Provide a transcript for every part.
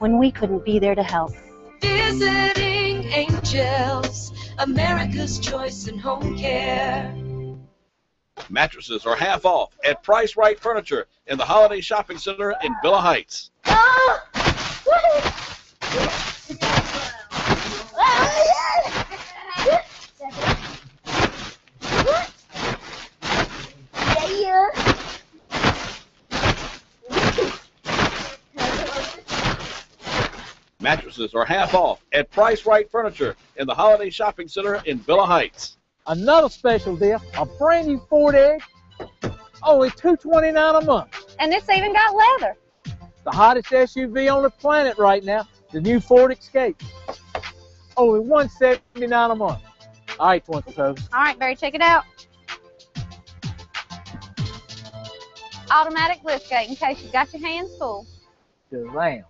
when we couldn't be there to help. Visiting Angels, America's choice in home care. Mattresses are half off at Price Right Furniture in the Holiday Shopping Center in Villa Heights. Mattresses are half off at Price Right Furniture in the Holiday Shopping Center in Villa Heights. Another special deal, a brand new Ford Edge, only $229 a month. And it's even got leather. The hottest SUV on the planet right now, the new Ford Escape. Only $179 a month. All right, Twinkle Toes. All right, Barry, check it out. Automatic liftgate in case you've got your hands full. Shazam.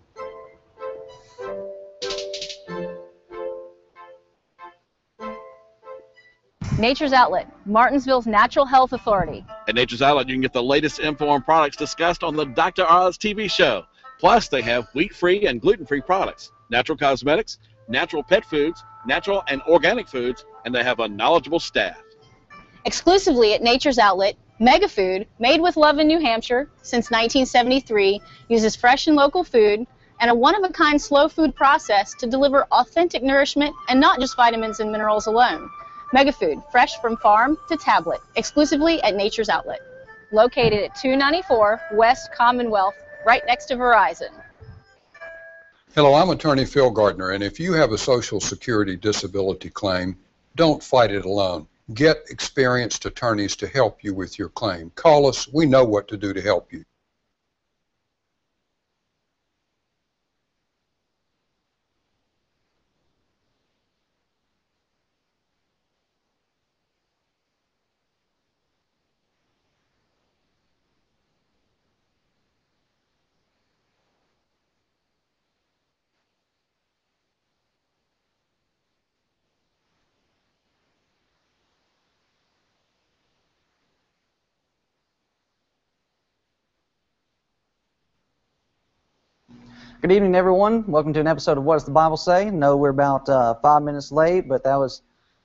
Nature's Outlet, Martinsville's natural health authority. At Nature's Outlet, you can get the latest info on products discussed on the Dr. Oz TV show. Plus, they have wheat-free and gluten-free products, natural cosmetics, natural pet foods, natural and organic foods, and they have a knowledgeable staff. Exclusively at Nature's Outlet, Mega Food, made with love in New Hampshire since 1973, uses fresh and local food and a one-of-a-kind slow food process to deliver authentic nourishment and not just vitamins and minerals alone. Mega Food, fresh from farm to tablet, exclusively at Nature's Outlet. Located at 294 West Commonwealth, right next to Verizon. Hello, I'm attorney Phil Gardner, and if you have a Social Security disability claim, don't fight it alone. Get experienced attorneys to help you with your claim. Call us. We know what to do to help you. Good evening, everyone. Welcome to an episode of What Does the Bible Say? I know we're about 5 minutes late, but that was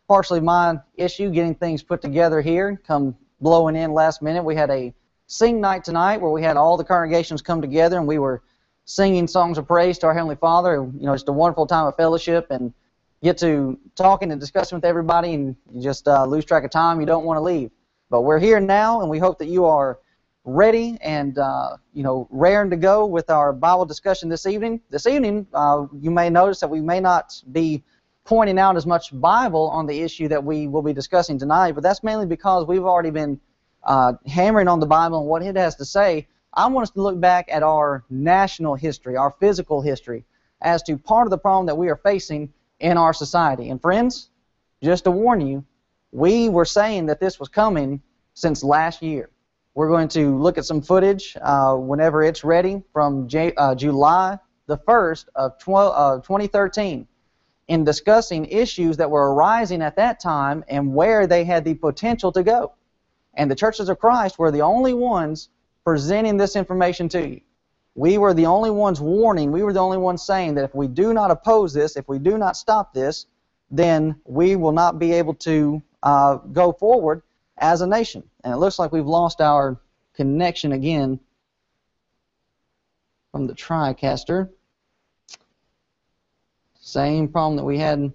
partially my issue, getting things put together here, come blowing in last minute. We had a sing night tonight where we had all the congregations come together and we were singing songs of praise to our Heavenly Father. You know, just a wonderful time of fellowship and get to talking and discussing with everybody, and you just lose track of time. You don't want to leave. But we're here now, and we hope that you are ready and raring to go with our Bible discussion this evening. This evening, you may notice that we may not be pointing out as much Bible on the issue that we will be discussing tonight, but that's mainly because we've already been hammering on the Bible and what it has to say. I want us to look back at our national history, our physical history, as to part of the problem that we are facing in our society. And friends, just to warn you, we were saying that this was coming since last year. We're going to look at some footage whenever it's ready from July the 1st of 2013 in discussing issues that were arising at that time and where they had the potential to go. And the churches of Christ were the only ones presenting this information to you. We were the only ones warning, we were the only ones saying that if we do not oppose this, if we do not stop this, then we will not be able to go forward as a nation. And it looks like we've lost our connection again from the TriCaster. Same problem that we had.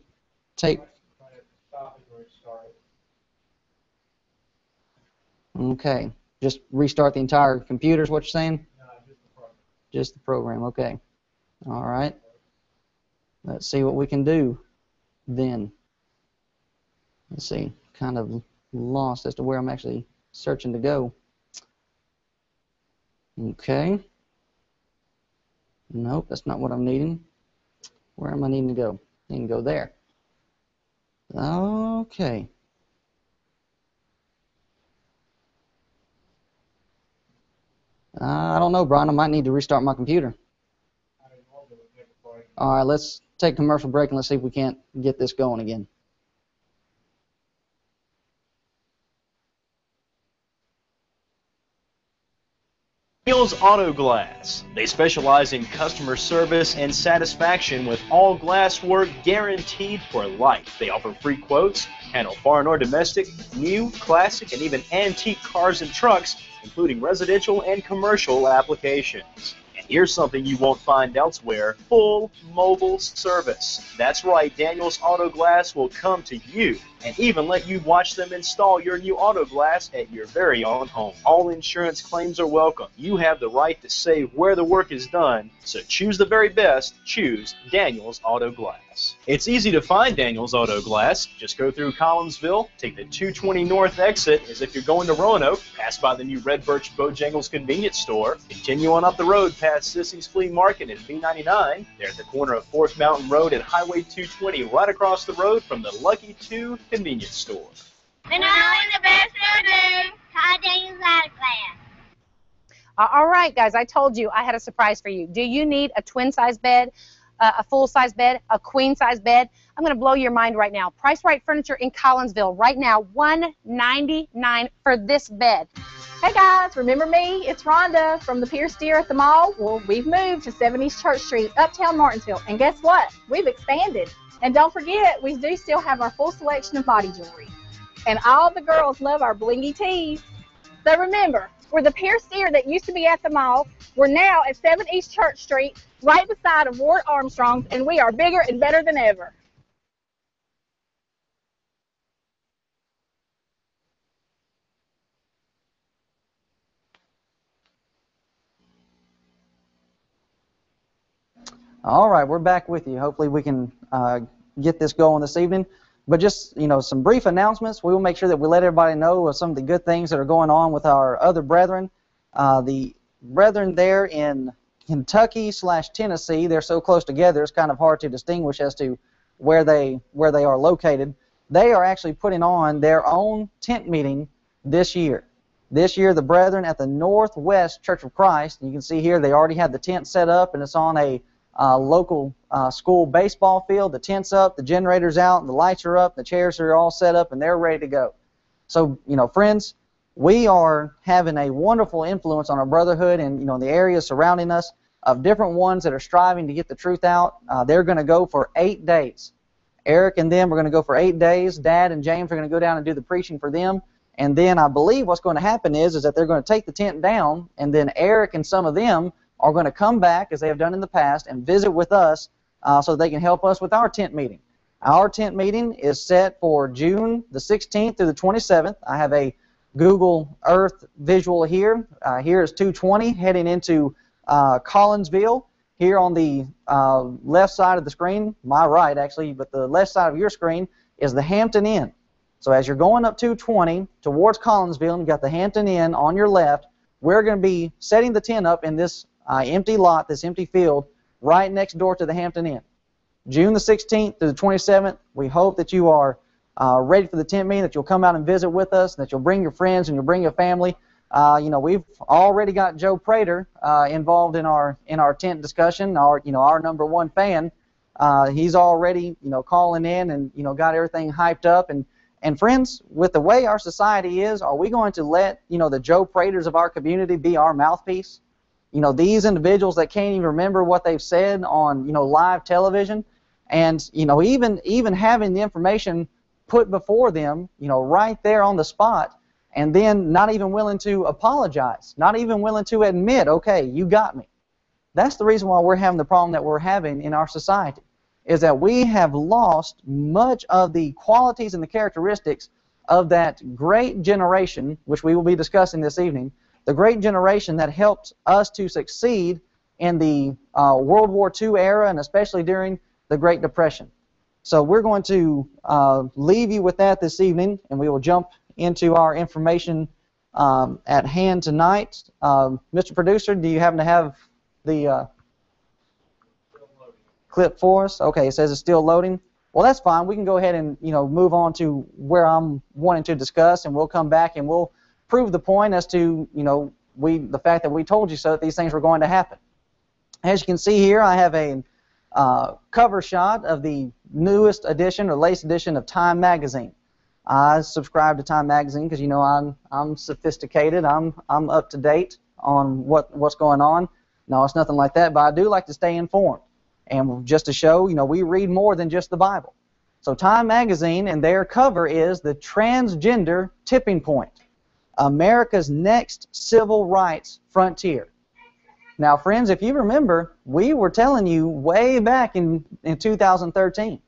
Okay. Just restart the entire computer is what you're saying? No, just the program. Just the program, okay. All right. Let's see what we can do then. Let's see. Kind of lost as to where I'm actually searching to go. Okay. Nope, that's not what I'm needing. Where am I needing to go? I need to go there. Okay. I don't know, Brian. I might need to restart my computer. All right, let's take a commercial break and let's see if we can't get this going again. Daniels Auto Glass. They specialize in customer service and satisfaction with all glass work guaranteed for life. They offer free quotes, handle foreign or domestic, new, classic, and even antique cars and trucks, including residential and commercial applications. And here's something you won't find elsewhere: full mobile service. That's right, Daniels Auto Glass will come to you and even let you watch them install your new auto glass at your very own home. All insurance claims are welcome. You have the right to say where the work is done, so choose the very best. Choose Daniels Auto Glass. It's easy to find Daniels Auto Glass. Just go through Collinsville, take the 220 North exit as if you're going to Roanoke, pass by the new Red Birch Bojangles convenience store, continue on up the road past Sissy's Flea Market and B99. They're at the corner of Fourth Mountain Road and Highway 220, right across the road from the Lucky 2 convenience store. And only the best will do. Try Daniels Auto Glass. All right, guys, I told you I had a surprise for you. Do you need a twin-size bed, a full-size bed, a queen-size bed? I'm going to blow your mind right now. Price Right Furniture in Collinsville right now, $199 for this bed. Hey guys, remember me? It's Rhonda from the Pier Steer at the mall. Well, we've moved to 7 East Church Street, Uptown Martinsville, and guess what? We've expanded. And don't forget, we do still have our full selection of body jewelry. And all the girls love our blingy tees. So remember, we're the Pier Steer that used to be at the mall. We're now at 7 East Church Street, right beside of Ward Armstrong's, and we are bigger and better than ever. All right, we're back with you. Hopefully we can get this going this evening. But just, some brief announcements. We will make sure that we let everybody know of some of the good things that are going on with our other brethren. The brethren there in Kentucky/Tennessee, they're so close together, it's kind of hard to distinguish as to where they are located. They are actually putting on their own tent meeting this year. This year, the brethren at the Northwest Church of Christ, you can see here they already had the tent set up, and it's on a local school baseball field. The tent's up, the generator's out, and the lights are up, the chairs are all set up, and they're ready to go. So, friends, we are having a wonderful influence on our brotherhood and, the areas surrounding us of different ones that are striving to get the truth out. They're going to go for 8 days. Eric and them are going to go for 8 days. Dad and James are going to go down and do the preaching for them. And then I believe what's going to happen is that they're going to take the tent down, and then Eric and some of them are going to come back, as they have done in the past, and visit with us so they can help us with our tent meeting. Our tent meeting is set for June the 16th through the 27th. I have a Google Earth visual here. Here is 220 heading into Collinsville. Here on the left side of the screen, my right actually, but the left side of your screen is the Hampton Inn. So as you're going up 220 towards Collinsville, and you've got the Hampton Inn on your left, we're going to be setting the tent up in this empty lot, this empty field, right next door to the Hampton Inn. June the 16th to the 27th, we hope that you are ready for the tent meeting, that you'll come out and visit with us, and that you'll bring your friends and you'll bring your family. We've already got Joe Prater involved in our tent discussion, our number one fan. He's already calling in and got everything hyped up. And friends, with the way our society is, are we going to let the Joe Praters of our community be our mouthpiece? These individuals that can't even remember what they've said on live television, and even having the information put before them right there on the spot, and then not even willing to apologize, not even willing to admit, okay, you got me. That's the reason why we're having the problem that we're having in our society, is that we have lost much of the qualities and the characteristics of that great generation, which we will be discussing this evening, the great generation that helped us to succeed in the World War II era, and especially during the Great Depression. So we're going to leave you with that this evening, and we will jump into our information at hand tonight. Mr. Producer, do you happen to have the clip for us? Okay, it says it's still loading. Well, that's fine. We can go ahead and move on to where I'm wanting to discuss, and we'll come back and we'll prove the point as to the fact that we told you so, that these things were going to happen. As you can see here, I have a cover shot of the newest edition or latest edition of Time Magazine. I subscribe to Time Magazine because I'm sophisticated, I'm up to date on what's going on. No, it's nothing like that, but I do like to stay informed. And just to show, we read more than just the Bible. So Time Magazine, and their cover is the Transgender Tipping Point, America's Next Civil Rights Frontier. Now, friends, if you remember, we were telling you way back in 2013,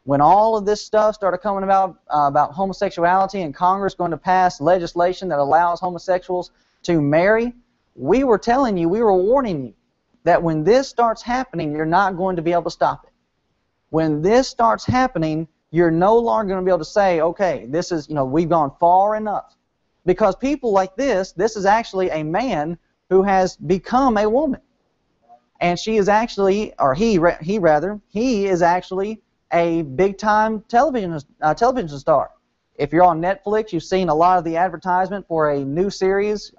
when all of this stuff started coming about homosexuality and Congress going to pass legislation that allows homosexuals to marry, we were telling you, we were warning you, that when this starts happening, you're not going to be able to stop it. When this starts happening, you're no longer going to be able to say, okay, this is, we've gone far enough. Because people like this is actually a man who has become a woman. And she is actually, or he is actually a big-time television star. If you're on Netflix, you've seen a lot of the advertisement for a new series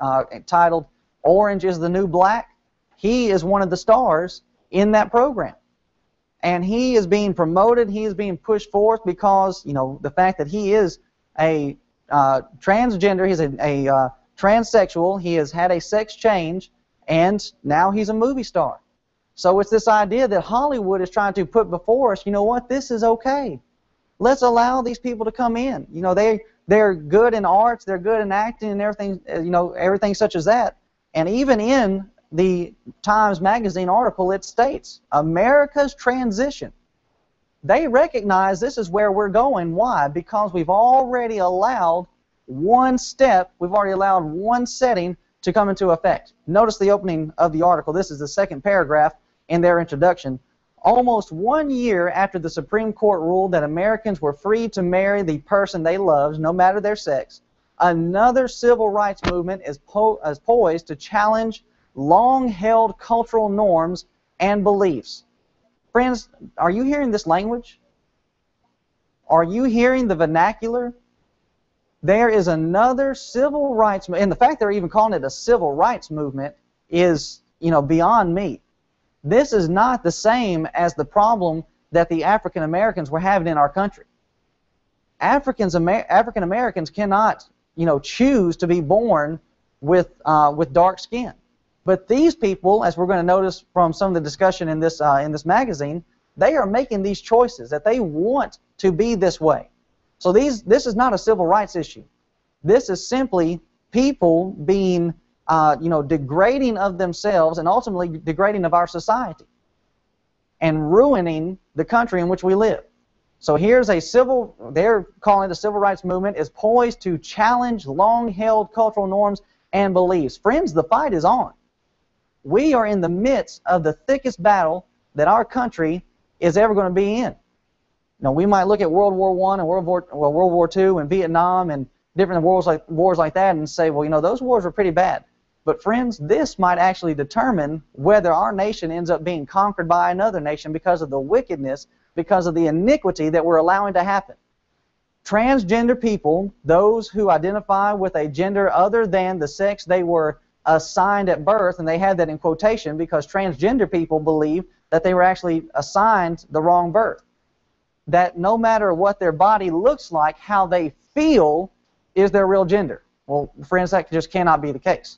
titled Orange is the New Black. He is one of the stars in that program. And he is being promoted, he is being pushed forth because, the fact that he is a transgender, he's a transsexual, he has had a sex change, and now he's a movie star. So it's this idea that Hollywood is trying to put before us, what, this is okay. Let's allow these people to come in. They're good in arts, they're good in acting and everything, everything such as that. And even in the Times Magazine article, it states, America's transition. They recognize this is where we're going. Why? Because we've already allowed one step, we've already allowed one setting to come into effect. Notice the opening of the article. This is the second paragraph in their introduction. Almost 1 year after the Supreme Court ruled that Americans were free to marry the person they loved, no matter their sex, another civil rights movement is poised to challenge long-held cultural norms and beliefs. Friends, are you hearing this language? Are you hearing the vernacular? There is another civil rights movement, and the fact they're even calling it a civil rights movement is, beyond me. This is not the same as the problem that the African Americans were having in our country. African Americans cannot, choose to be born with dark skin. But these people, as we're going to notice from some of the discussion in this magazine, they are making these choices that they want to be this way. So this is not a civil rights issue. This is simply people being, degrading of themselves and ultimately degrading of our society and ruining the country in which we live. So here's they're calling it a civil rights movement, is poised to challenge long-held cultural norms and beliefs. Friends, the fight is on. We are in the midst of the thickest battle that our country is ever going to be in. Now, we might look at World War I and World War II and Vietnam and different wars like that and say, well, those wars were pretty bad. But friends, this might actually determine whether our nation ends up being conquered by another nation because of the wickedness, because of the iniquity that we're allowing to happen. Transgender people, those who identify with a gender other than the sex they were assigned at birth, and they had that in quotation because transgender people believe that they were actually assigned the wrong birth. That no matter what their body looks like, how they feel is their real gender. Well, friends, that just cannot be the case.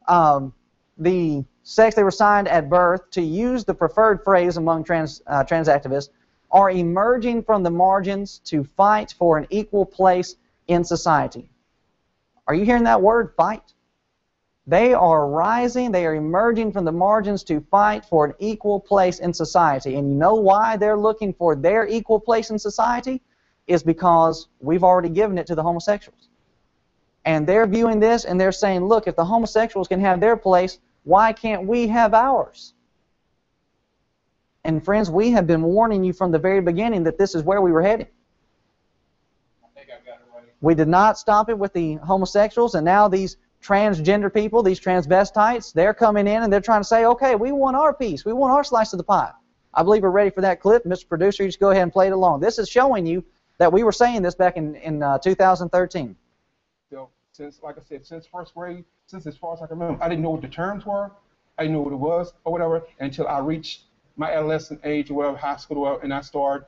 The sex they were assigned at birth, to use the preferred phrase among trans activists, are emerging from the margins to fight for an equal place in society. Are you hearing that word, fight? They are rising, they are emerging from the margins to fight for an equal place in society. And you know why they're looking for their equal place in society? Is because we've already given it to the homosexuals. And they're viewing this and they're saying, look, if the homosexuals can have their place, why can't we have ours? And friends, we have been warning you from the very beginning that this is where we were heading. I think I've got it right. We did not stop it with the homosexuals, and now these transgender people, these transvestites, they're coming in and they're trying to say, okay, we want our piece. We want our slice of the pie. I believe we're ready for that clip. Mr. Producer, you just go ahead and play it along. This is showing you that we were saying this back in 2013. So, like I said, since first grade, since as far as I can remember, I didn't know what the terms were. I didn't know what it was or whatever until I reached my adolescent age or whatever, high school or whatever, and I started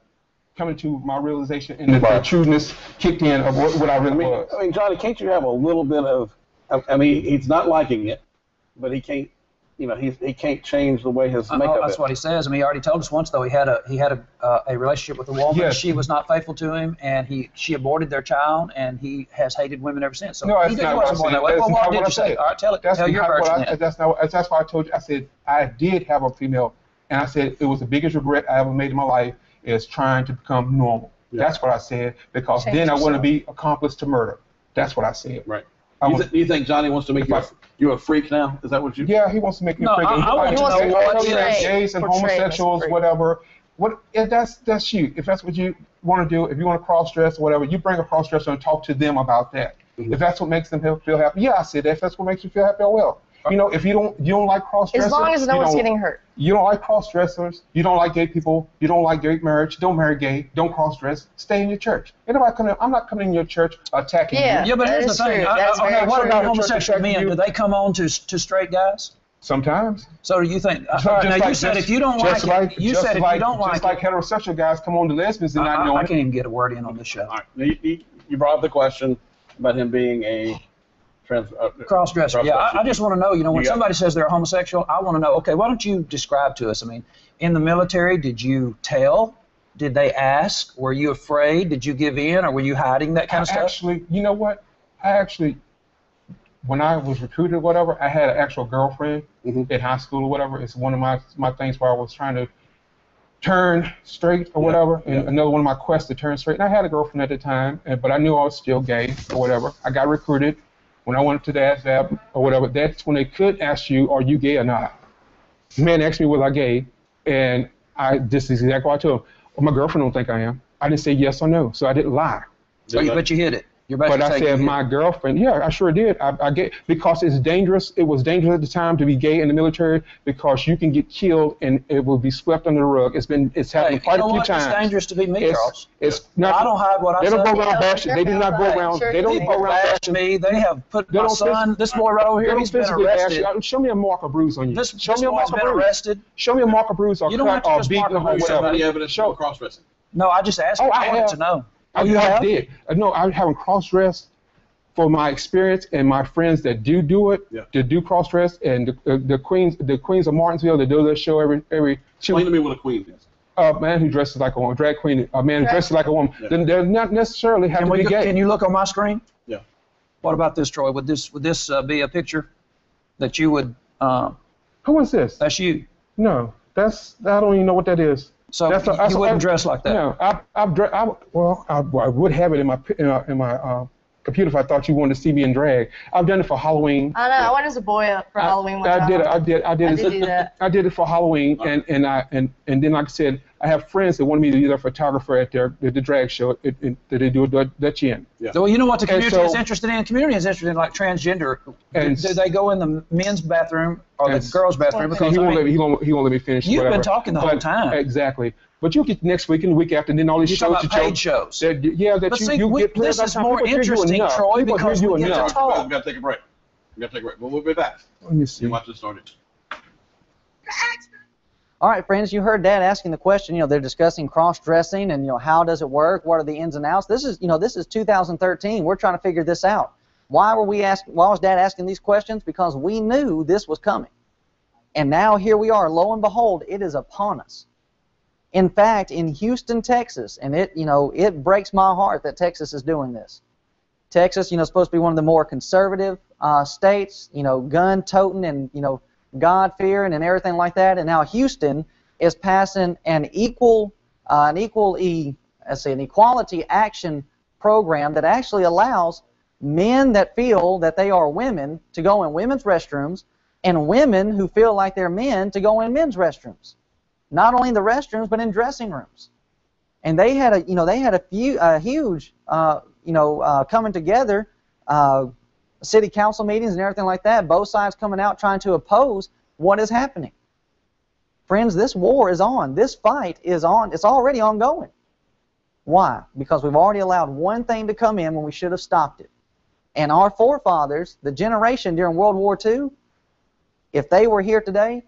coming to my realization and the trueness kicked in of what I really was. I mean, Johnny, can't you have a little bit of, I mean, he's not liking it. but he can't. You know, he can't change the way his makeup That's is. what he says. I mean, he already told us once, though, he had a relationship with a woman. Yes. She was not faithful to him, and she aborted their child, and he has hated women ever since. So No, he that's not what I said. Well, what did I you say? said. All right, tell your not what version then. That's why I told you. I said I did have a female, and I said it was the biggest regret I ever made in my life is trying to become normal. Yeah. That's what I said, because Change then I want to yourself. be accomplice to murder. That's what I said. Right. I You, was- you think Johnny wants to make you a freak now? Is that what you? Yeah, he wants to make me No, a freak. I want to know what is- gays and portray as a homosexuals, freak. whatever. That's you. If that's what you want to do, if you want to cross dress or whatever, you bring a cross dresser and talk to them about that. Mm-hmm. If that's what makes them feel happy, yeah, I said that. If that's what makes you feel happy, I will. You know, if you don't like cross dressers, As long as no one's getting hurt. You don't like cross dressers. You don't like gay people. You don't like gay marriage. Don't marry gay. Don't cross dress. Stay in your church. I'm not coming in your church attacking you. Yeah, but here's the thing. Okay, what about homosexual men? Do they come on to straight guys? Sometimes. So do you think? Just now like- you said just- if you don't just like like- it, you just said if like- you don't like just like it, heterosexual guys come on to lesbians and not know I it. can't even get a word in on this show. All right. You brought up the question about him being a Cross-dresser. Yeah, I just want to know, when You got- somebody says they're homosexual, I want to know, okay, why don't you describe to us? I mean, in the military, did you tell? Did they ask? Were you afraid? Did you give in, or were you hiding that kind of stuff? Actually, you know what? When I was recruited or whatever, I had an actual girlfriend in high school or whatever. It's one of my things where I was trying to turn straight or whatever, and another one of my quests to turn straight. And I had a girlfriend at the time, but I knew I was still gay or whatever. I got recruited. When I went to the ASVAB or whatever, that's when they could ask you, are you gay or not? The man asked me, was I gay? And this is exactly what I told him. Well, my girlfriend don't think I am. I didn't say yes or no, so I didn't lie. But you hid it. You're basically But I saying said you hid my it. girlfriend. Yeah, I sure did. I get because it's dangerous. It was dangerous at the time to be gay in the military because you can get killed and it will be swept under the rug. It's happened quite a few times. It's dangerous to be me, Charles. It's not. I don't hide what I They don't say. go around bashing. They do not go around. They don't go around bashing me. They have put my son. This boy right over here. He's been arrested. Show me a mark or bruise on you. Show me a boy's mark or been bruise. arrested. Show me a mark or bruise or You don't have cut to or just beaten mark or or bruise whatever. Any evidence of cross-dressing? No, I just asked. I wanted to know. I did. No, I haven't cross-dressed. For my experience and my friends that do it, that do cross-dress, and the queens of Martinsville that do their show every. Explain to me what a queen is. A man who dresses like a woman, drag queen, a man who dresses like a woman. Yeah. Then they're not necessarily have to be gay. Can you look on my screen? Yeah. What about this, Troy? Would this be a picture that you would? Who is this? That's you. No, I don't even know what that is. So you wouldn't dress like that. No, I would have it in my computer if I thought you wanted to see me in drag. I've done it for Halloween. I know. I went as a boy up for Halloween one time. I did I did do that. I did it for Halloween, and then like I said, I have friends that wanted me to be their photographer at the drag show that they do at Dutch Inn. Yeah. Well, you know what the And community so- is interested in? The community is interested in like transgender. And- Do they go in the men's bathroom or the And- girls' bathroom? So Because he I won't mean, let me finish. You've been whatever. talking the whole But- time. Exactly. But you'll get next week and the week after, and then all these You're shows. talking about paid shows. That But see, you get this is more interesting, Troy, because we get to talk. We've got to take a break. We'll be back. Let me see. You watch this started. All right, friends, you heard Dad asking the question. They're discussing cross-dressing and how does it work? What are the ins and outs? This is 2013. We're trying to figure this out. Why was Dad asking these questions? Because we knew this was coming. And now here we are. Lo and behold, it is upon us. In fact, in Houston, Texas, and it breaks my heart that Texas is doing this. Texas, supposed to be one of the more conservative states, gun-toting and, God-fearing and everything like that. And now Houston is passing an equality action program that actually allows men that feel that they are women to go in women's restrooms and women who feel like they're men to go in men's restrooms. Not only in the restrooms, but in dressing rooms. And they had a huge coming together, city council meetings and everything like that, both sides coming out trying to oppose what is happening. Friends, this war is on. This fight is on. It's already ongoing. Why? Because we've already allowed one thing to come in when we should have stopped it. And our forefathers, the generation during World War II, if they were here today,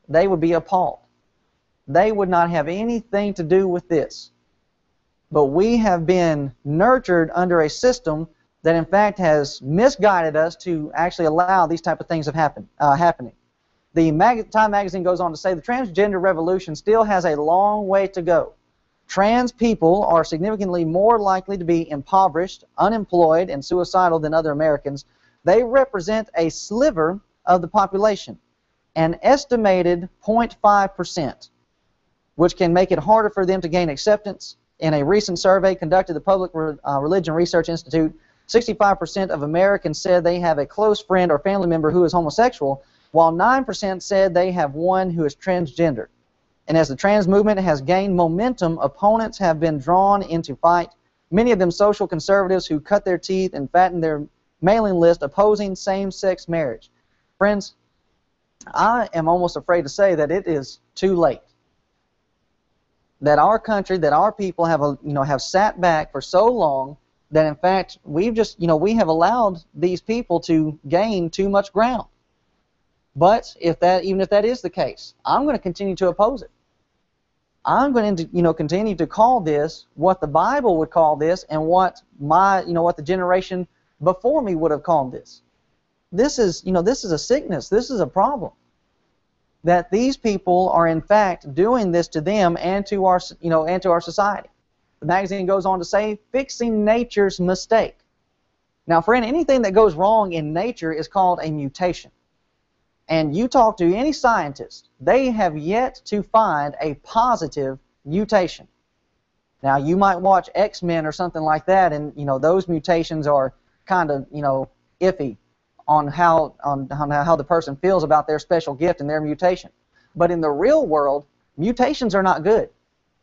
they would be appalled. They would not have anything to do with this. But we have been nurtured under a system that in fact has misguided us to actually allow these type of things happening. The Time magazine goes on to say the transgender revolution still has a long way to go. Trans people are significantly more likely to be impoverished, unemployed, and suicidal than other Americans. They represent a sliver of the population, an estimated 0.5%, which can make it harder for them to gain acceptance. In a recent survey conducted at the Public Religion Research Institute, 65% of Americans said they have a close friend or family member who is homosexual, while 9% said they have one who is transgender. And as the trans movement has gained momentum, opponents have been drawn into fight, many of them social conservatives who cut their teeth and fatten their mailing list opposing same-sex marriage. Friends, I am almost afraid to say that it is too late. That our country, that our people have sat back for so long that in fact we have allowed these people to gain too much ground. But even if that is the case, I'm going to continue to oppose it. I'm going to continue to call this what the Bible would call this, and what the generation before me would have called this. This is a sickness. This is a problem. That these people are in fact doing this to them and to our society. The magazine goes on to say, fixing nature's mistake. Now, friend, anything that goes wrong in nature is called a mutation. And you talk to any scientist, they have yet to find a positive mutation. Now, you might watch X-Men or something like that, and those mutations are kind of iffy on how the person feels about their special gift and their mutation. But in the real world, mutations are not good.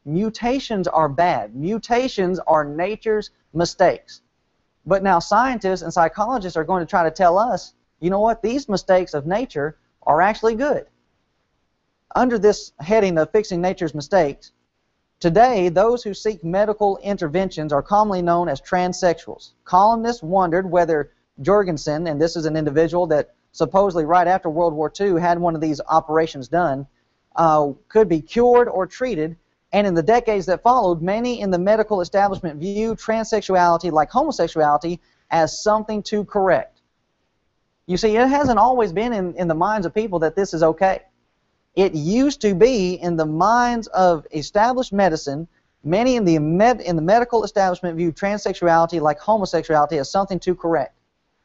Mutations are bad. Mutations are nature's mistakes. But now scientists and psychologists are going to try to tell us, you know what, these mistakes of nature are actually good. Under this heading of fixing nature's mistakes, today those who seek medical interventions are commonly known as transsexuals. Columnists wondered whether Jorgensen, and this is an individual that supposedly right after World War II had one of these operations done, could be cured or treated, and in the decades that followed, many in the medical establishment viewed transsexuality, like homosexuality, as something to correct. You see, it hasn't always been in the minds of people that this is okay. It used to be in the minds of established medicine. Many in the medical establishment viewed transsexuality, like homosexuality, as something to correct.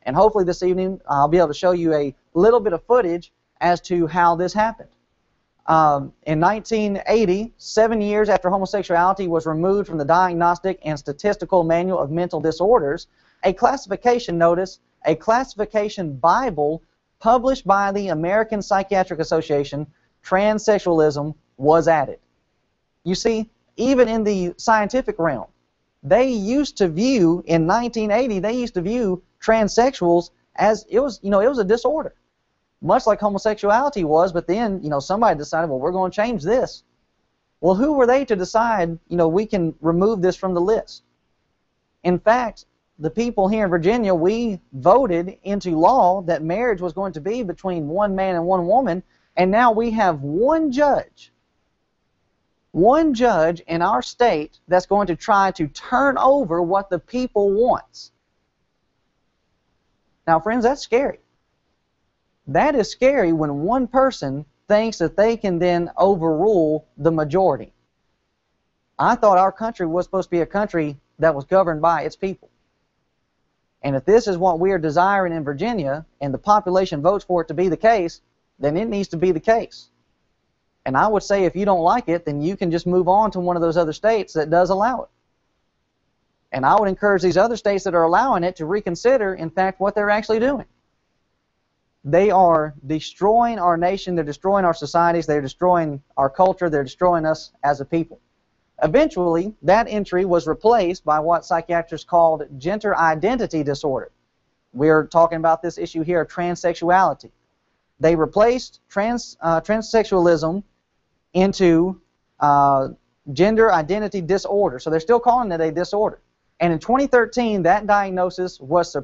And hopefully this evening I'll be able to show you a little bit of footage as to how this happened. In 1980, 7 years after homosexuality was removed from the Diagnostic and Statistical Manual of Mental Disorders, a classification notice, a classification Bible published by the American Psychiatric Association, transsexualism was added. You see, even in the scientific realm, they used to view, in 1980, they used to view transsexuals as it was a disorder. Much like homosexuality was, but then, somebody decided, well, we're going to change this. Well, who were they to decide, we can remove this from the list? In fact, the people here in Virginia, we voted into law that marriage was going to be between one man and one woman, and now we have one judge in our state that's going to try to turn over what the people wants. Now, friends, that's scary. That is scary when one person thinks that they can then overrule the majority. I thought our country was supposed to be a country that was governed by its people. And if this is what we are desiring in Virginia, and the population votes for it to be the case, then it needs to be the case. And I would say if you don't like it, then you can just move on to one of those other states that does allow it. And I would encourage these other states that are allowing it to reconsider, in fact, what they're actually doing. They are destroying our nation, they're destroying our societies, they're destroying our culture, they're destroying us as a people. Eventually, that entry was replaced by what psychiatrists called gender identity disorder. We're talking about this issue here of transsexuality. They replaced transsexualism into gender identity disorder. So they're still calling it a disorder. And in 2013, that diagnosis was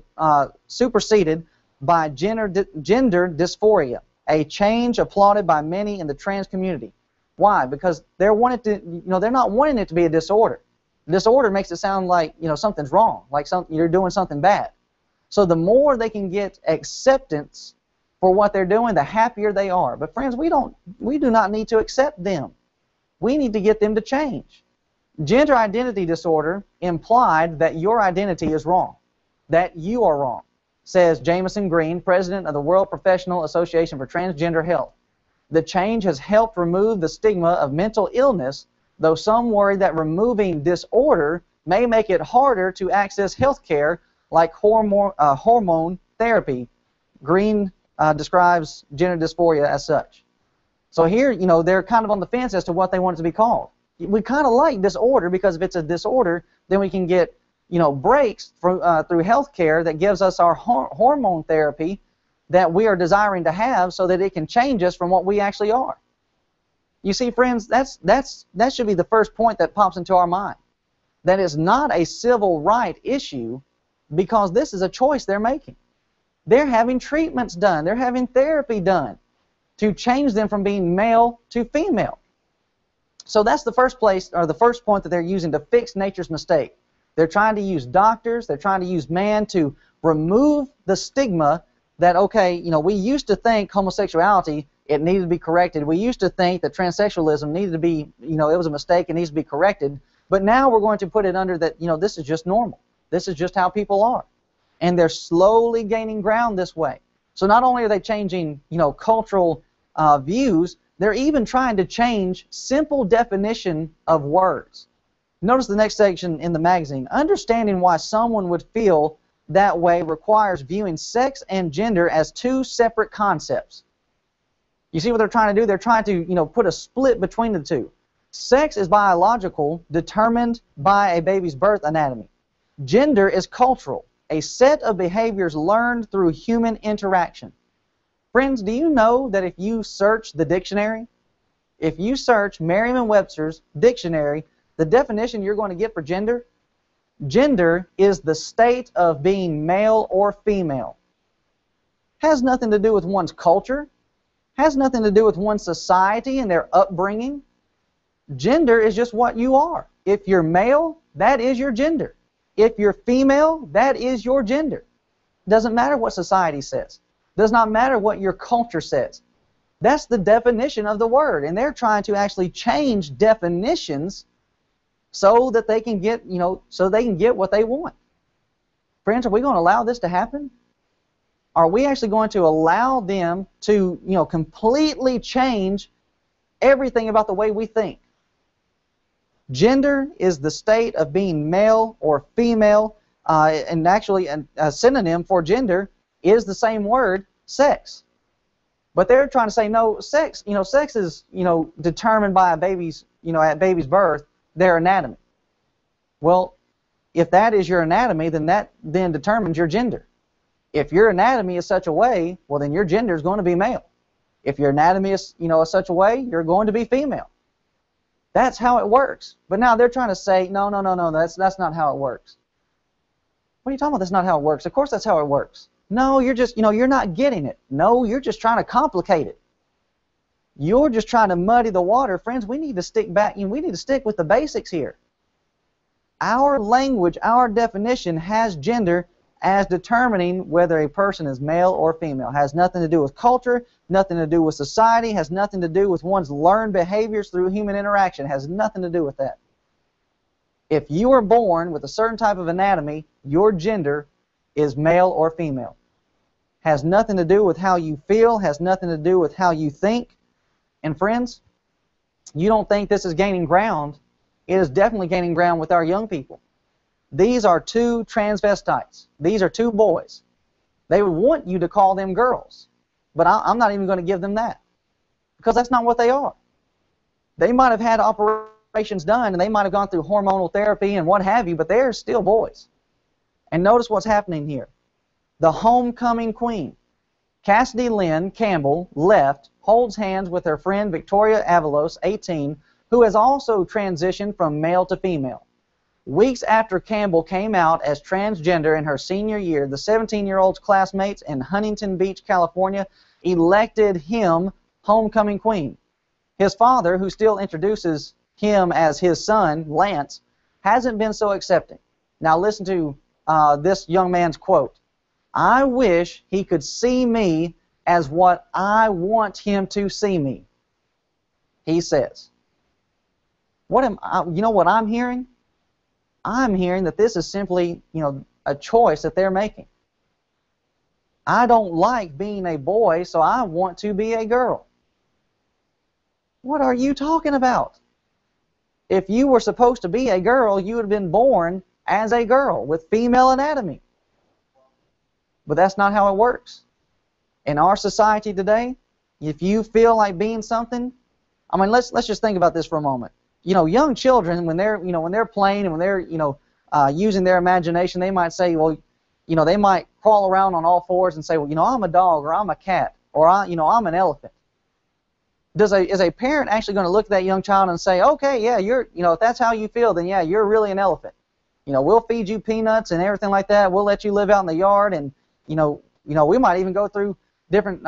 superseded by gender dysphoria, a change applauded by many in the trans community. Why? Because they're not wanting it to be a disorder. Disorder makes it sound like something's wrong, like you're doing something bad. So the more they can get acceptance for what they're doing, the happier they are. But friends, we do not need to accept them. We need to get them to change. Gender identity disorder implied that your identity is wrong, that you are wrong, says Jameson Green, president of the World Professional Association for Transgender Health. The change has helped remove the stigma of mental illness, though some worry that removing disorder may make it harder to access health care like hormone therapy. Green describes gender dysphoria as such. So here, you know, they're kind of on the fence as to what they want it to be called. We kind of like disorder because if it's a disorder, then we can get, you know, breaks through health care that gives us our hormone therapy that we are desiring to have so that it can change us from what we actually are. You see, friends, that should be the first point that pops into our mind. That it's not a civil right issue because this is a choice they're making. They're having treatments done. They're having therapy done to change them from being male to female. So that's the first place, or the first point that they're using to fix nature's mistake. They're trying to use doctors, they're trying to use man to remove the stigma that, okay, you know, we used to think homosexuality, it needed to be corrected. We used to think that transsexualism needed to be, you know, it was a mistake, it needs to be corrected. But now we're going to put it under that, you know, this is just normal. This is just how people are. And they're slowly gaining ground this way. So not only are they changing, you know, cultural views, they're even trying to change simple definition of words. Notice the next section in the magazine. Understanding why someone would feel that way requires viewing sex and gender as two separate concepts. You see what they're trying to do? They're trying to, you know, put a split between the two. Sex is biological, determined by a baby's birth anatomy. Gender is cultural, a set of behaviors learned through human interaction. Friends, do you know that if you search the dictionary, if you search Merriam-Webster's dictionary, the definition you're going to get for gender, gender is the state of being male or female. Has nothing to do with one's culture, has nothing to do with one's society and their upbringing. Gender is just what you are. If you're male, that is your gender. If you're female, that is your gender. Doesn't matter what society says. Does not matter what your culture says. That's the definition of the word, and they're trying to actually change definitions so that they can get, you know, so they can get what they want. Friends, are we going to allow this to happen? Are we actually going to allow them to, you know, completely change everything about the way we think? Gender is the state of being male or female, and actually a synonym for gender is the same word, sex. But they're trying to say, no, sex, you know, sex is, you know, determined by a baby's, you know, at baby's birth, their anatomy. Well, if that is your anatomy, then that then determines your gender. If your anatomy is such a way, well, then your gender is going to be male. If your anatomy is, you know, such a way, you're going to be female. That's how it works. But now they're trying to say, no, that's not how it works. What are you talking about? That's not how it works. Of course that's how it works. No, you're just, you know, you're not getting it. No, you're just trying to complicate it. You're just trying to muddy the water. Friends, we need to stick back, we need to stick with the basics here. Our language, our definition has gender as determining whether a person is male or female. It has nothing to do with culture, nothing to do with society, has nothing to do with one's learned behaviors through human interaction. It has nothing to do with that. If you are born with a certain type of anatomy, your gender is male or female. Has nothing to do with how you feel, has nothing to do with how you think. And friends, you don't think this is gaining ground. It is definitely gaining ground with our young people. These are two transvestites. These are two boys. They would want you to call them girls. But I'm not even going to give them that. Because that's not what they are. They might have had operations done and they might have gone through hormonal therapy and what have you, but they're still boys. And notice what's happening here. The homecoming queen, Cassidy Lynn Campbell, left, holds hands with her friend Victoria Avalos, 18, who has also transitioned from male to female. Weeks after Campbell came out as transgender in her senior year, the 17-year-old's classmates in Huntington Beach, California, elected him homecoming queen. His father, who still introduces him as his son, Lance, hasn't been so accepting. Now listen to this young man's quote. I wish he could see me as what I want him to see me, he says. What am I, you know what I'm hearing? I'm hearing that this is simply, a choice that they're making. I don't like being a boy, so I want to be a girl. What are you talking about? If you were supposed to be a girl, you would have been born as a girl with female anatomy. But that's not how it works. In our society today, if you feel like being something, I mean, let's just think about this for a moment. Young children, when they're playing and when they're using their imagination, they might say, well, they might crawl around on all fours and say, well, I'm a dog, or I'm a cat, or I'm an elephant. Is a parent actually going to look at that young child and say, okay, yeah, if that's how you feel, then yeah, you're really an elephant. We'll feed you peanuts and everything like that. We'll let you live out in the yard, and we might even go through different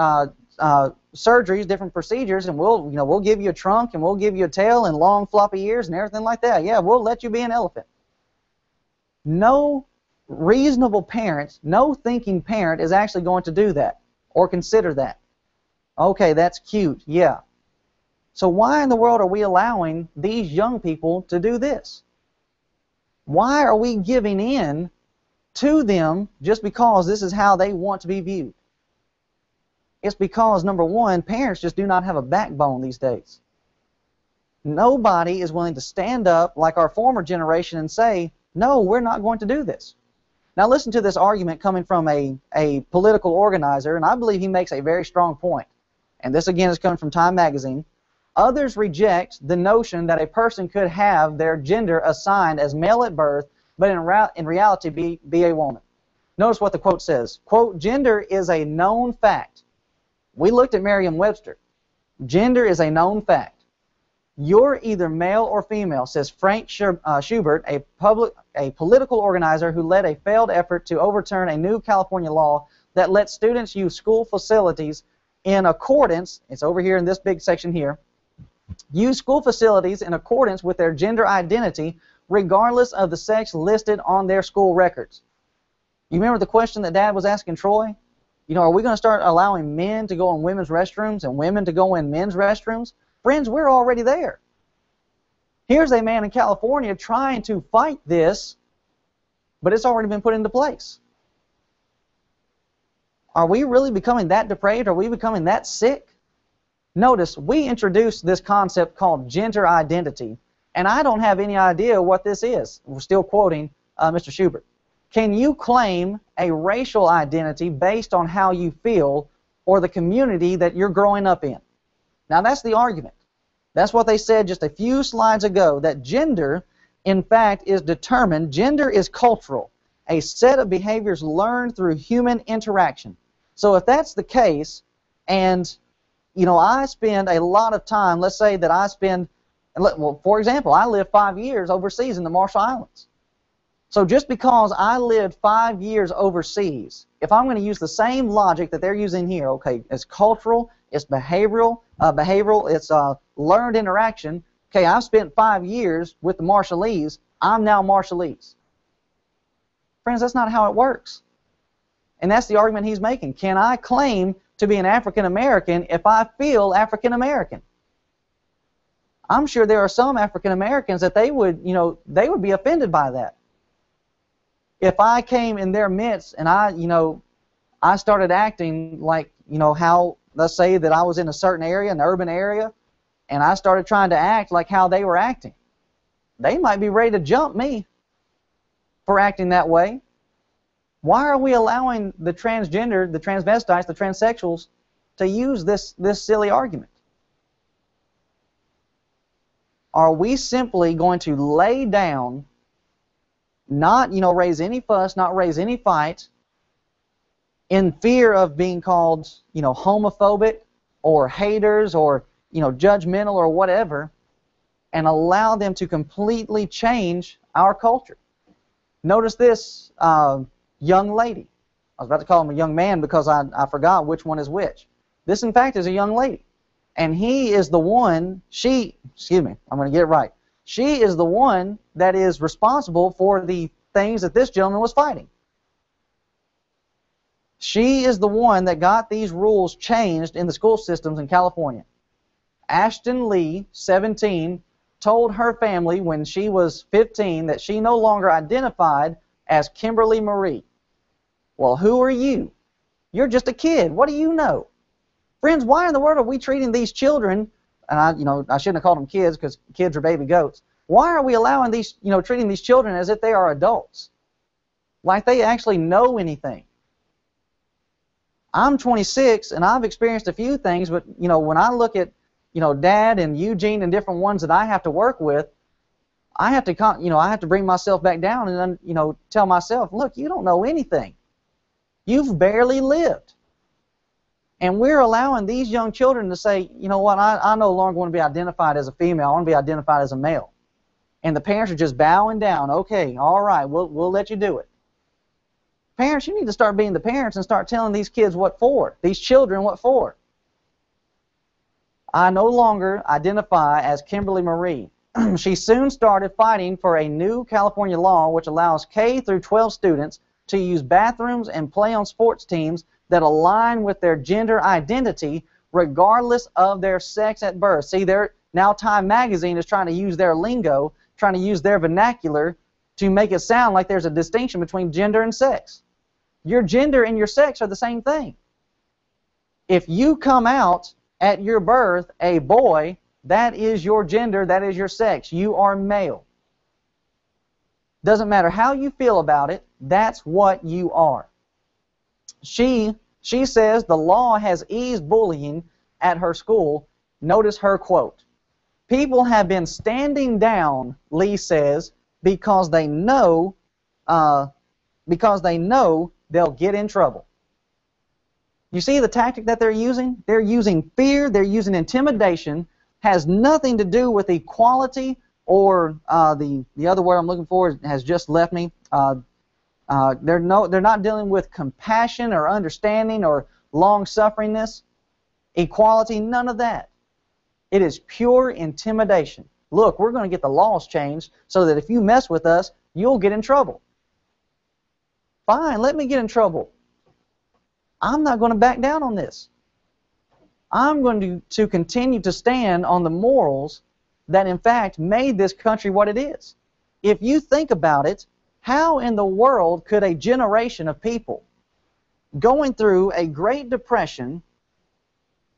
surgeries, different procedures, and we'll give you a trunk, and we'll give you a tail and long floppy ears and everything like that. Yeah, we'll let you be an elephant. No reasonable parent, no thinking parent is actually going to do that or consider that. Okay, that's cute, yeah. So why in the world are we allowing these young people to do this? Why are we giving in to them just because this is how they want to be viewed? It's because, number one, parents just do not have a backbone these days. Nobody is willing to stand up like our former generation and say, no, we're not going to do this. Now listen to this argument coming from a political organizer, and I believe he makes a very strong point. And this again is coming from Time Magazine. Others reject the notion that a person could have their gender assigned as male at birth, but in reality be a woman. Notice what the quote says. Quote, gender is a known fact. We looked at Merriam-Webster. Gender is a known fact. You're either male or female, says Frank Schubert, a political organizer who led a failed effort to overturn a new California law that lets students use school facilities in accordance, it's over here in this big section here, use school facilities in accordance with their gender identity regardless of the sex listed on their school records. You remember the question that Dad was asking Troy? Are we going to start allowing men to go in women's restrooms and women to go in men's restrooms? Friends, we're already there. Here's a man in California trying to fight this, but it's already been put into place. Are we really becoming that depraved? Are we becoming that sick? Notice, we introduced this concept called gender identity, and I don't have any idea what this is. We're still quoting Mr. Schubert. Can you claim a racial identity based on how you feel or the community that you're growing up in? Now that's the argument. That's what they said just a few slides ago, that gender, in fact, is determined. Gender is cultural, a set of behaviors learned through human interaction. So if that's the case, and I spend a lot of time, let's say that I spend, well, for example, I lived 5 years overseas in the Marshall Islands. So just because I lived 5 years overseas, if I'm going to use the same logic that they're using here, okay, it's cultural, it's behavioral, it's learned interaction. Okay, I've spent 5 years with the Marshallese. I'm now Marshallese. Friends, that's not how it works. And that's the argument he's making. Can I claim to be an African American if I feel African American? I'm sure there are some African Americans that they would be offended by that. If I came in their midst and I started acting like, how, let's say that I was in a certain area, an urban area, and I started trying to act like how they were acting, they might be ready to jump me for acting that way. Why are we allowing the transgender, the transvestites, the transsexuals to use this silly argument? Are we simply going to lay down, not raise any fuss, not raise any fight, in fear of being called homophobic or haters or judgmental or whatever, and allow them to completely change our culture? Notice this young lady. I was about to call him a young man because I forgot which one is which. This, in fact, is a young lady. And he is the one, I'm going to get it right. She is the one that is responsible for the things that this gentleman was fighting. She is the one that got these rules changed in the school systems in California. Ashton Lee, 17, told her family when she was 15 that she no longer identified as Kimberly Marie. Well, who are you? You're just a kid. What do you know? Friends, why in the world are we treating these children, and I shouldn't have called them kids because kids are baby goats. Why are we allowing these, treating these children as if they are adults? Like they actually know anything. I'm 26 and I've experienced a few things, but when I look at Dad and Eugene and different ones that I have to work with, I have to bring myself back down and tell myself, look, you don't know anything. You've barely lived. And we're allowing these young children to say, you know what, I no longer want to be identified as a female, I want to be identified as a male. And the parents are just bowing down. Okay, all right, we'll let you do it. Parents, you need to start being the parents and start telling these kids what for, these children what for. I no longer identify as Kimberly Marie. She soon started fighting for a new California law which allows K through 12 students to use bathrooms and play on sports teams that align with their gender identity regardless of their sex at birth. See, now Time Magazine is trying to use their lingo, trying to use their vernacular to make it sound like there's a distinction between gender and sex. Your gender and your sex are the same thing. If you come out at your birth a boy, that is your gender, that is your sex. You are male. Doesn't matter how you feel about it, that's what you are. She says the law has eased bullying at her school. Notice her quote. People have been standing down, Lee says, because they know they'll get in trouble. You see the tactic that they're using? They're using fear, they're using intimidation, has nothing to do with equality or the other word I'm looking for has just left me. They're not dealing with compassion or understanding or long-sufferingness, equality, none of that. It is pure intimidation. Look, we're going to get the laws changed so that if you mess with us, you'll get in trouble. Fine, let me get in trouble. I'm not going to back down on this. I'm going to continue to stand on the morals that in fact made this country what it is. If you think about it, how in the world could a generation of people going through a Great Depression,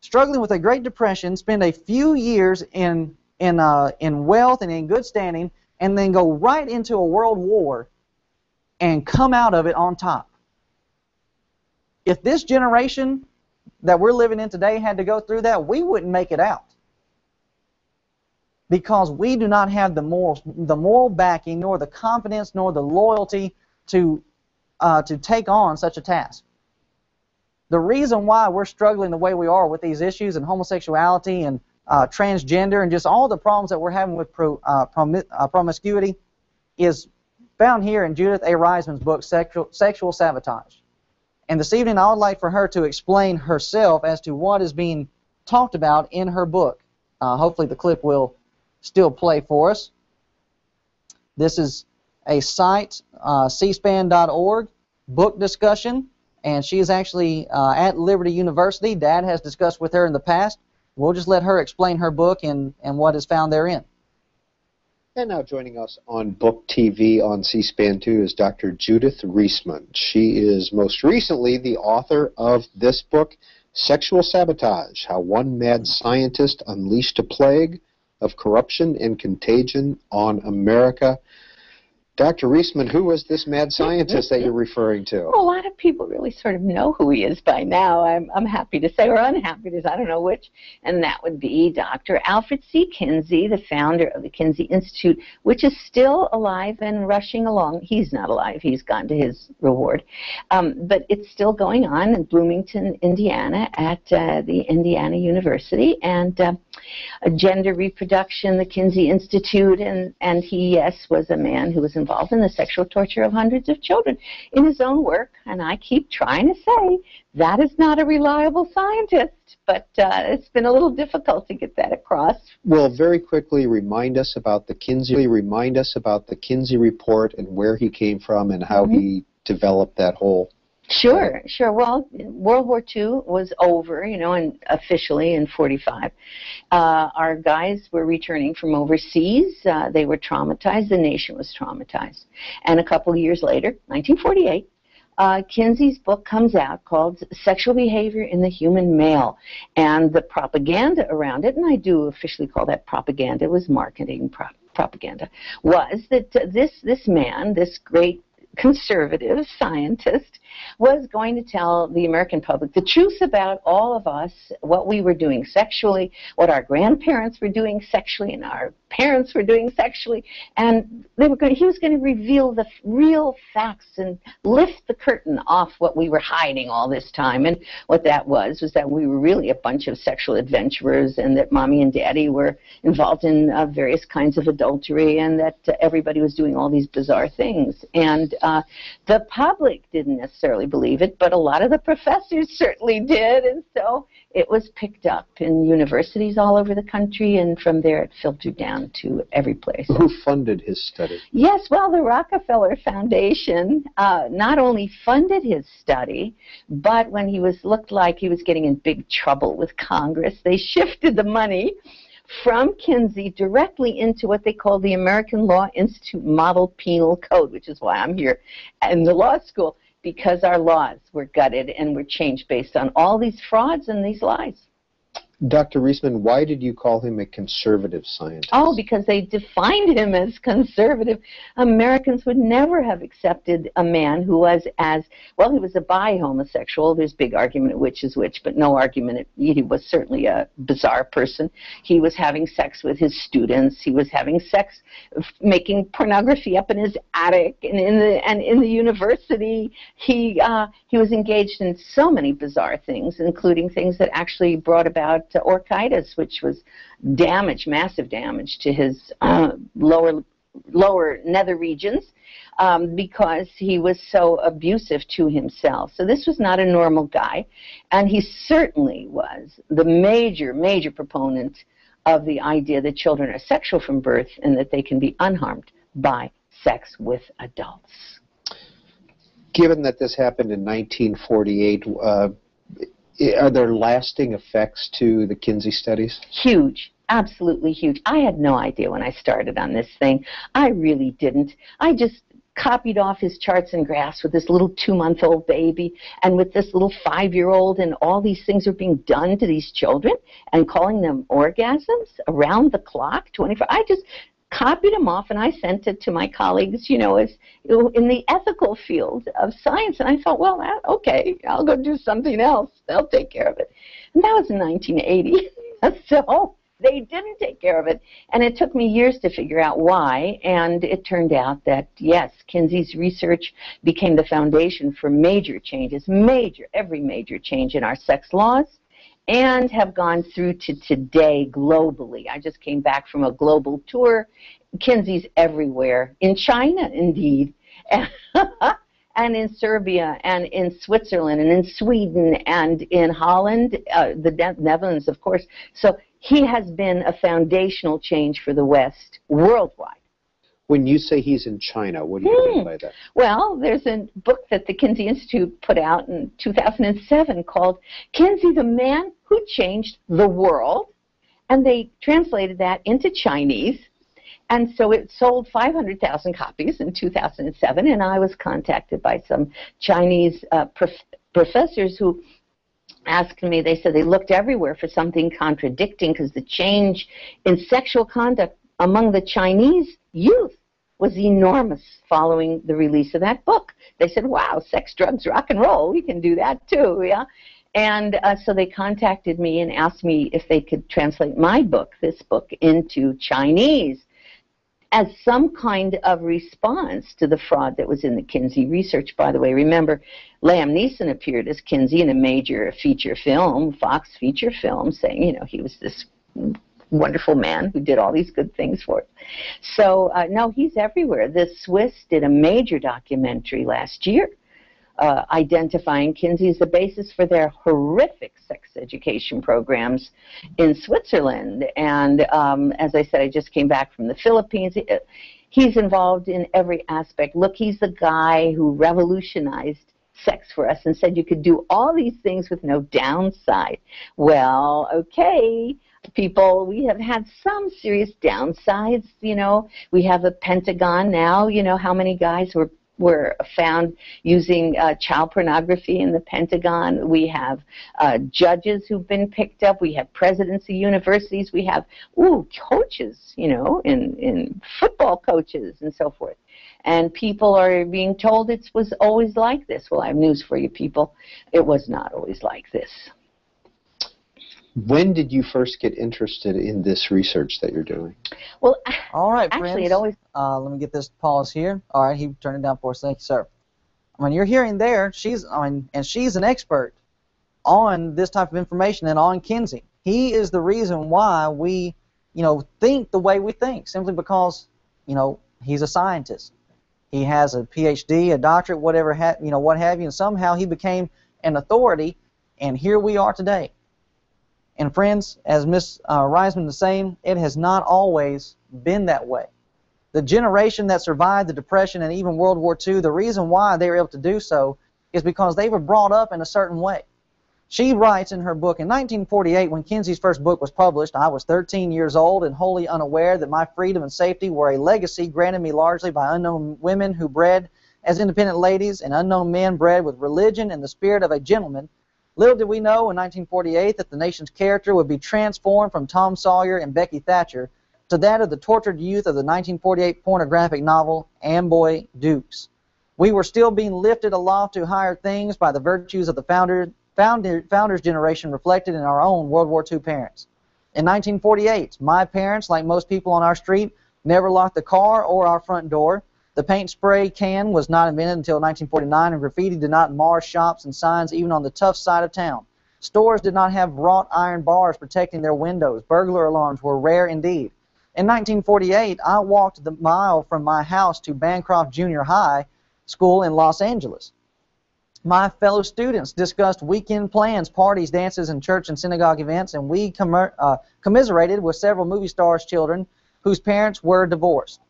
struggling with a Great Depression, spend a few years in wealth and in good standing, and then go right into a world war and come out of it on top? If this generation that we're living in today had to go through that, we wouldn't make it out. Because we do not have the moral backing, nor the confidence, nor the loyalty to take on such a task. The reason why we're struggling the way we are with these issues and homosexuality and transgender and just all the problems that we're having with promiscuity is found here in Judith A. Reisman's book, Sexual Sabotage. And this evening I would like for her to explain herself as to what is being talked about in her book. Hopefully the clip will still play for us. This is a site, cspan.org, book discussion, and she is actually at Liberty University. Dad has discussed with her in the past. We'll just let her explain her book and what is found therein. And now joining us on Book TV on C-SPAN 2 is Dr. Judith Reisman. She is most recently the author of this book, Sexual Sabotage, How One Mad Scientist Unleashed a Plague of Corruption and Contagion on America. Dr. Reisman, who was this mad scientist that you're referring to? Well, a lot of people really sort of know who he is by now, I'm happy to say, or unhappy to say, I don't know which, and that would be Dr. Alfred C. Kinsey, the founder of the Kinsey Institute, which is still alive and rushing along. He's not alive. He's gone to his reward. But it's still going on in Bloomington, Indiana, at the Indiana University, and gender reproduction, the Kinsey Institute, and he, yes, was a man who was involved in the sexual torture of hundreds of children in his own work, and I keep trying to say that is not a reliable scientist, but it's been a little difficult to get that across. Well, very quickly remind us about the Kinsey report and where he came from and how he developed that whole Sure, sure. Well, World War II was over, and officially in 45. Our guys were returning from overseas. They were traumatized. The nation was traumatized. And a couple of years later, 1948, Kinsey's book comes out called Sexual Behavior in the Human Male. And the propaganda around it, and I do officially call that propaganda, it was marketing propaganda, was that this man, this great conservative scientist, was going to tell the American public the truth about all of us, what we were doing sexually, what our grandparents were doing sexually, and our parents were doing sexually, and he was going to reveal the real facts and lift the curtain off what we were hiding all this time. And what that was that we were really a bunch of sexual adventurers, and that Mommy and Daddy were involved in various kinds of adultery, and that everybody was doing all these bizarre things. And the public didn't necessarily believe it, but a lot of the professors certainly did, and so it was picked up in universities all over the country, and from there it filtered down to every place. Who funded his study? Yes, well, the Rockefeller Foundation not only funded his study, but when he looked like he was getting in big trouble with Congress, they shifted the money from Kinsey directly into what they call the American Law Institute Model Penal Code, which is why I'm here in the law school, because our laws were gutted and were changed based on all these frauds and these lies. Dr. Reisman, why did you call him a conservative scientist? Oh, because they defined him as conservative. Americans would never have accepted a man who was well, he was a bi-homosexual. There's big argument of which is which, but no argument. He was certainly a bizarre person. He was having sex with his students. He was having sex, making pornography up in his attic and in the university. He was engaged in so many bizarre things, including things that actually brought about orchitis, which was massive damage to his lower nether regions, because he was so abusive to himself. So this was not a normal guy, and he certainly was the major proponent of the idea that children are sexual from birth and that they can be unharmed by sex with adults. Given that this happened in 1948, are there lasting effects to the Kinsey studies? Huge. Absolutely huge. I had no idea when I started on this thing. I really didn't. I just copied off his charts and graphs with this little 2-month-old baby and with this little 5-year-old, and all these things are being done to these children and calling them orgasms around the clock, 24. I just copied them off, and I sent it to my colleagues, as in the ethical field of science. And I thought, well, okay, I'll go do something else. They'll take care of it. And that was in 1980. So they didn't take care of it. And it took me years to figure out why. And it turned out that, yes, Kinsey's research became the foundation for major changes, every major change in our sex laws, and have gone through to today globally. I just came back from a global tour. Kinsey's everywhere, in China, indeed, and in Serbia, and in Switzerland, and in Sweden, and in Holland, the Netherlands, of course. So he has been a foundational change for the West worldwide. When you say he's in China, what do you mean by that? Well, there's a book that the Kinsey Institute put out in 2007 called Kinsey, the Man Who Changed the World, and they translated that into Chinese, and so it sold 500,000 copies in 2007, and I was contacted by some Chinese professors who asked me, they said they looked everywhere for something contradicting, because the change in sexual conduct among the Chinese youth was enormous following the release of that book. They said, wow, sex, drugs, rock and roll, we can do that too, yeah? And so they contacted me and asked me if they could translate my book, this book, into Chinese as some kind of response to the fraud that was in the Kinsey research. By the way, remember, Liam Neeson appeared as Kinsey in a major feature film, Fox feature film, saying, he was this wonderful man who did all these good things for us. So, no, he's everywhere. The Swiss did a major documentary last year identifying Kinsey as the basis for their horrific sex education programs in Switzerland. And as I said, I just came back from the Philippines. He's involved in every aspect. Look, he's the guy who revolutionized sex for us and said you could do all these things with no downside. Well, okay, people, we have had some serious downsides, you know. We have a Pentagon now, you know, how many guys were found using child pornography in the Pentagon. We have judges who've been picked up. We have presidents of universities. We have, coaches, you know, in football coaches and so forth. And people are being told it was always like this. Well, I have news for you, people. It was not always like this. When did you first get interested in this research that you're doing? Well, all right, actually, friends. it always. Let me get this pause here. All right, he turned it down for us. Thank you, sir. When you're hearing there, she's an expert on this type of information and on Kinsey. He is the reason why we, think the way we think, simply because, he's a scientist. He has a PhD, a doctorate, whatever, what have you, and somehow he became an authority, and here we are today. And friends, as Ms. Reisman is saying, it has not always been that way. The generation that survived the Depression and even World War II, the reason why they were able to do so is because they were brought up in a certain way. She writes in her book, in 1948, when Kinsey's first book was published, I was 13 years old and wholly unaware that my freedom and safety were a legacy granted me largely by unknown women who bred as independent ladies and unknown men bred with religion and the spirit of a gentleman. Little did we know in 1948 that the nation's character would be transformed from Tom Sawyer and Becky Thatcher to that of the tortured youth of the 1948 pornographic novel Amboy Dukes. We were still being lifted aloft to higher things by the virtues of the founders' generation reflected in our own World War II parents. In 1948, my parents, like most people on our street, never locked the car or our front door. The paint spray can was not invented until 1949, and graffiti did not mar shops and signs even on the tough side of town. Stores did not have wrought iron bars protecting their windows. Burglar alarms were rare indeed. In 1948, I walked the mile from my house to Bancroft Junior High School in Los Angeles. My fellow students discussed weekend plans, parties, dances, and church and synagogue events, and we commiserated with several movie stars' children whose parents were divorced.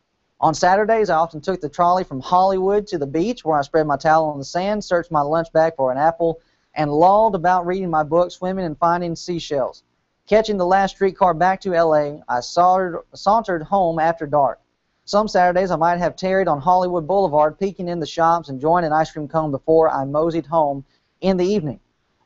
On Saturdays, I often took the trolley from Hollywood to the beach, where I spread my towel on the sand, searched my lunch bag for an apple, and lolled about reading my book, swimming, and finding seashells. Catching the last streetcar back to L.A., I sauntered home after dark. Some Saturdays, I might have tarried on Hollywood Boulevard, peeking in the shops, enjoying an ice cream cone before I moseyed home in the evening.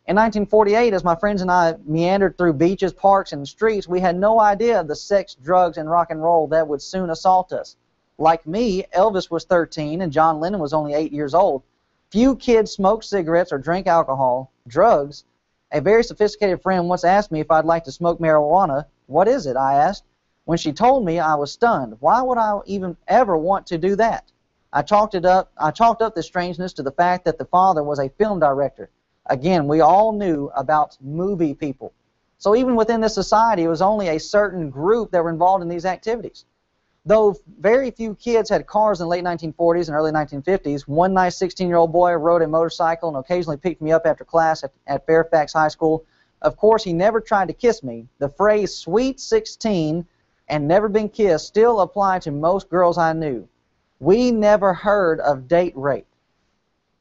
In 1948, as my friends and I meandered through beaches, parks, and streets, we had no idea of the sex, drugs, and rock and roll that would soon assault us. Like me, Elvis was 13 and John Lennon was only 8 years old. Few kids smoked cigarettes or drank alcohol. Drugs. A very sophisticated friend once asked me if I'd like to smoke marijuana. What is it? I asked. When she told me, I was stunned. Why would I even ever want to do that? I chalked up this strangeness to the fact that the father was a film director. Again, we all knew about movie people. So even within this society, it was only a certain group that were involved in these activities. Though very few kids had cars in the late 1940s and early 1950s, one nice 16-year-old boy rode a motorcycle and occasionally picked me up after class at Fairfax High School. Of course, he never tried to kiss me. The phrase "sweet 16" and "never been kissed" still applied to most girls I knew. We never heard of date rape.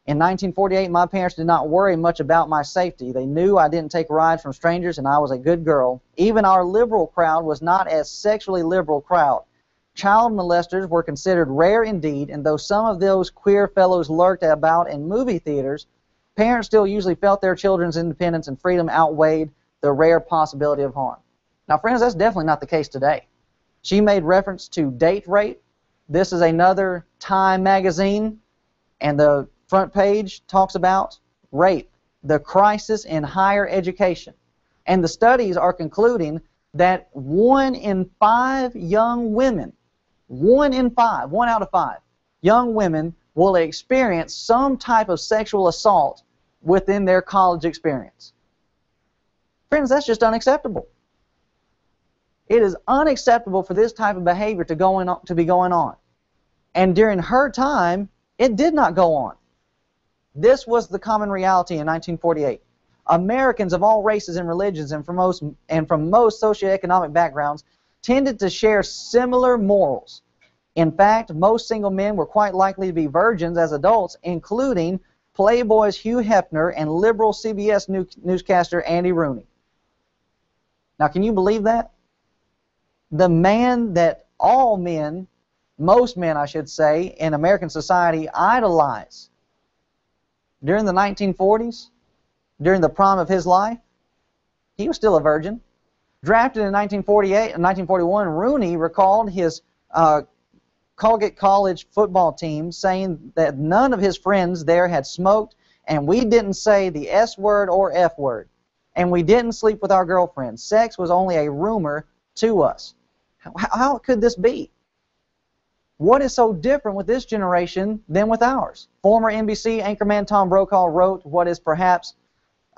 In 1948, my parents did not worry much about my safety. They knew I didn't take rides from strangers and I was a good girl. Even our liberal crowd was not a sexually liberal crowd. Child molesters were considered rare indeed, and though some of those queer fellows lurked about in movie theaters, parents still usually felt their children's independence and freedom outweighed the rare possibility of harm. Now, friends, that's definitely not the case today. She made reference to date rape. This is another Time magazine, and the front page talks about rape, the crisis in higher education. And the studies are concluding that 1 in 5 young women, 1 out of 5 young women will experience some type of sexual assault within their college experience. Friends, that's just unacceptable. It is unacceptable for this type of behavior to be going on. And during her time, it did not go on. This was the common reality in 1948. Americans of all races and religions and from most socioeconomic backgrounds tended to share similar morals. In fact, most single men were quite likely to be virgins as adults, including Playboy's Hugh Hefner, and liberal CBS newscaster Andy Rooney. Now, can you believe that? The man that all men, most men I should say, in American society idolize during the 1940s, during the prime of his life, he was still a virgin. Drafted in 1948 and 1941, Rooney recalled his Colgate College football team, saying that none of his friends there had smoked, and we didn't say the S word or F word, and we didn't sleep with our girlfriends. Sex was only a rumor to us. How could this be? What is so different with this generation than with ours? Former NBC anchorman Tom Brokaw wrote what is perhaps,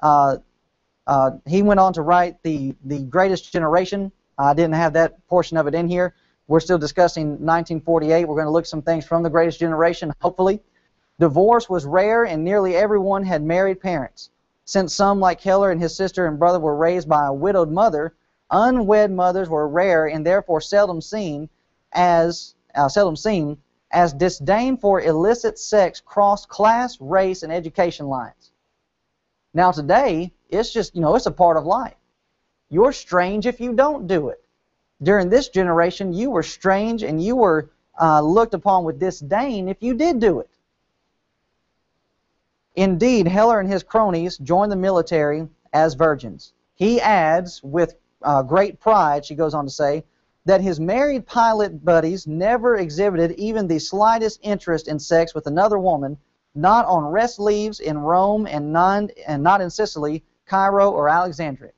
he went on to write the Greatest Generation. I didn't have that portion of it in here. We're still discussing 1948. We're going to look at some things from the Greatest Generation, hopefully. Divorce was rare, and nearly everyone had married parents. Since some, like Heller and his sister and brother, were raised by a widowed mother, unwed mothers were rare and therefore seldom seen as disdain for illicit sex crossed class, race, and education lines. Now today, it's just, it's a part of life. You're strange if you don't do it. During this generation, you were strange and you were looked upon with disdain if you did do it. Indeed, Heller and his cronies joined the military as virgins. He adds, with great pride, she goes on to say, that his married pilot buddies never exhibited even the slightest interest in sex with another woman, not on rest leaves in Rome and not in Sicily, Cairo, or Alexandria.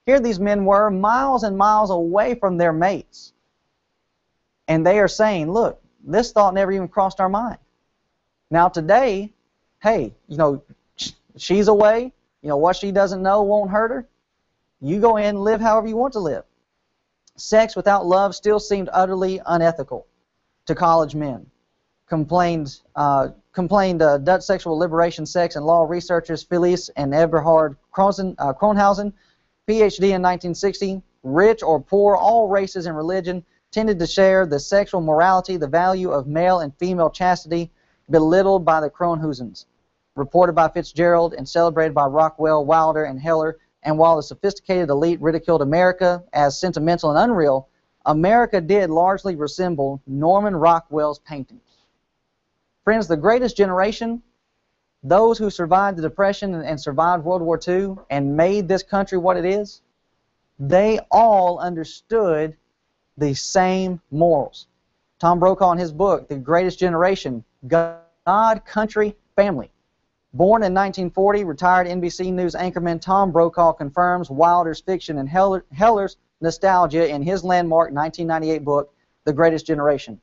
Here these men were miles and miles away from their mates. And they are saying, look, this thought never even crossed our mind. Now today, hey, she's away. What she doesn't know won't hurt her. You go in and live however you want to live. Sex without love still seemed utterly unethical to college men. Complained Dutch sexual liberation, sex, and law researchers Phyllis and Eberhard Kronhausen, PhD in 1960. Rich or poor, all races and religion tended to share the sexual morality, the value of male and female chastity, belittled by the Kronhausens, reported by Fitzgerald and celebrated by Rockwell, Wilder, and Heller. And while the sophisticated elite ridiculed America as sentimental and unreal, America did largely resemble Norman Rockwell's paintings. Friends, the Greatest Generation, those who survived the Depression and survived World War II and made this country what it is, they all understood the same morals. Tom Brokaw in his book, The Greatest Generation, God, Country, Family. Born in 1940, retired NBC News anchorman Tom Brokaw confirms Wilder's fiction and Heller's nostalgia in his landmark 1998 book, The Greatest Generation.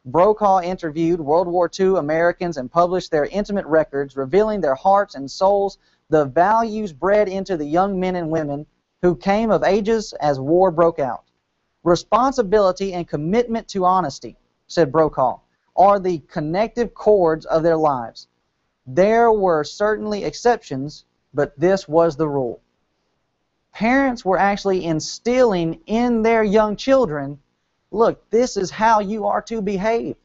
Brokaw interviewed World War II Americans and published their intimate records, revealing their hearts and souls, the values bred into the young men and women who came of ages as war broke out. Responsibility and commitment to honesty, said Brokaw, are the connective cords of their lives. There were certainly exceptions, but this was the rule. Parents were actually instilling in their young children, look, this is how you are to behave.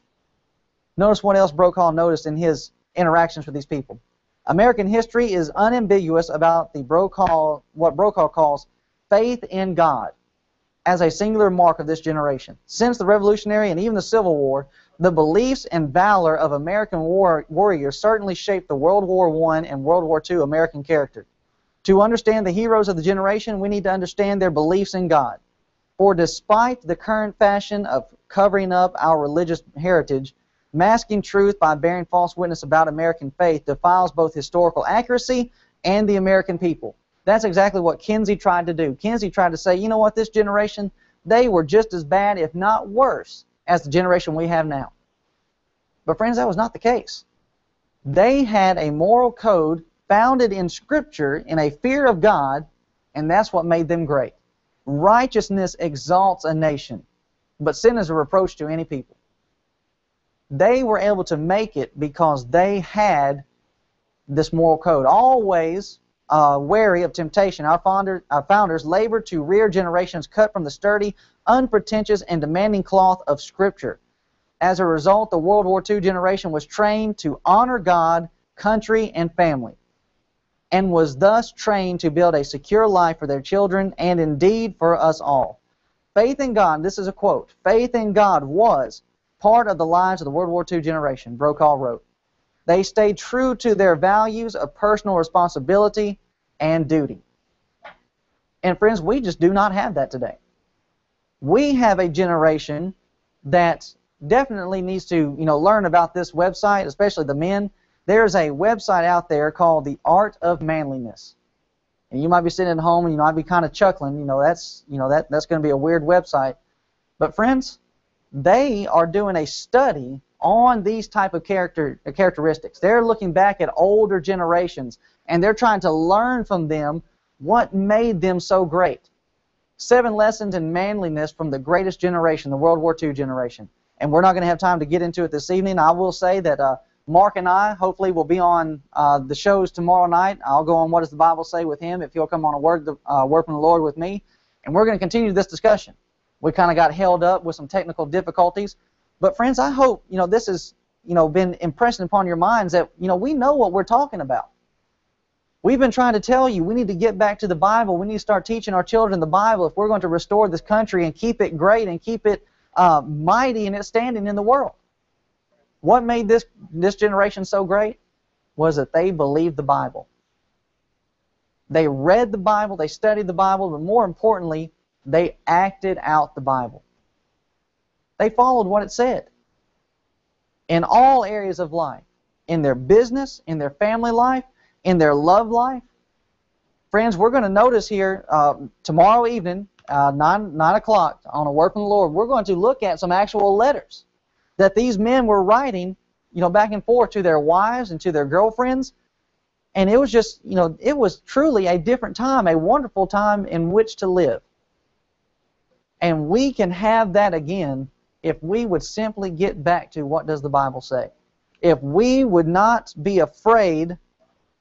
Notice what else Brokaw noticed in his interactions with these people. American history is unambiguous about what Brokaw calls faith in God as a singular mark of this generation. Since the Revolutionary and even the Civil War, the beliefs and valor of American warriors certainly shaped the World War I and World War II American character. To understand the heroes of the generation, we need to understand their beliefs in God. For despite the current fashion of covering up our religious heritage, masking truth by bearing false witness about American faith defiles both historical accuracy and the American people. That's exactly what Kinsey tried to do. Kinsey tried to say, you know what, this generation, they were just as bad, if not worse, as the generation we have now. But friends, that was not the case. They had a moral code founded in Scripture in a fear of God, and that's what made them great. Righteousness exalts a nation, but sin is a reproach to any people. They were able to make it because they had this moral code. Always wary of temptation, our founders labored to rear generations cut from the sturdy, unpretentious, and demanding cloth of Scripture. As a result, the World War II generation was trained to honor God country, and family, and was thus trained to build a secure life for their children and indeed for us all. Faith in God, this is a quote, faith in God was part of the lives of the World War II generation, Brokaw wrote. They stayed true to their values of personal responsibility and duty. And friends, we just do not have that today. We have a generation that definitely needs to, learn about this website, especially the men. There's a website out there called The Art of Manliness. And you might be sitting at home and you might be kind of chuckling, that's going to be a weird website. But friends, they are doing a study on these type of characteristics. They're looking back at older generations and they're trying to learn from them what made them so great. 7 lessons in manliness from the greatest generation, the World War II generation. And we're not going to have time to get into it this evening. I will say that Mark and I hopefully will be on the shows tomorrow night. I'll go on What Does the Bible Say with him if he'll come on a word from the Lord with me. And we're going to continue this discussion. We kind of got held up with some technical difficulties. But friends, I hope this has been impressed upon your minds that we know what we're talking about. We've been trying to tell you we need to get back to the Bible. We need to start teaching our children the Bible if we're going to restore this country and keep it great and keep it mighty in its standing in the world. What made this generation so great was that they believed the Bible. They read the Bible, they studied the Bible, but more importantly, they acted out the Bible. They followed what it said in all areas of life, in their business, in their family life, in their love life. Friends, we're going to notice here tomorrow evening, 9 o'clock on A Word from the Lord, we're going to look at some actual letters that these men were writing, back and forth to their wives and to their girlfriends. And it was just, it was truly a different time, a wonderful time in which to live. And we can have that again if we would simply get back to what does the Bible say. If we would not be afraid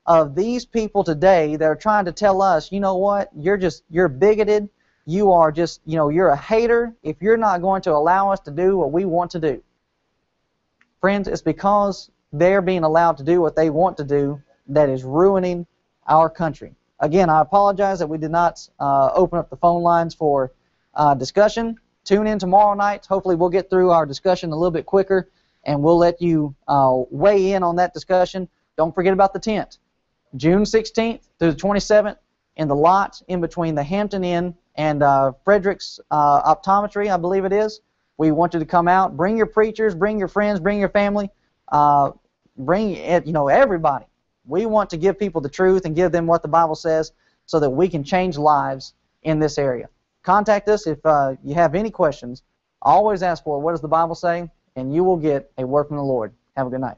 of these people today that are trying to tell us, you know what, you're bigoted, you are just, you're a hater if you're not going to allow us to do what we want to do. Friends, it's because they're being allowed to do what they want to do that is ruining our country. Again, I apologize that we did not open up the phone lines for discussion. Tune in tomorrow night. Hopefully we'll get through our discussion a little bit quicker and we'll let you weigh in on that discussion. Don't forget about the tent. June 16th through the 27th in the lot in between the Hampton Inn and Frederick's Optometry, I believe it is. We want you to come out. Bring your preachers, bring your friends, bring your family, bring everybody. We want to give people the truth and give them what the Bible says so that we can change lives in this area. Contact us if you have any questions. Always ask for what does the Bible say, and you will get a word from the Lord. Have a good night.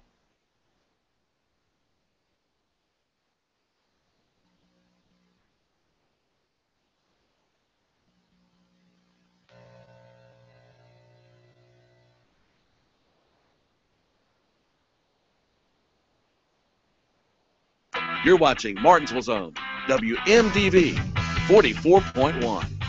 You're watching Martinsville Zone, WMDV 44.1.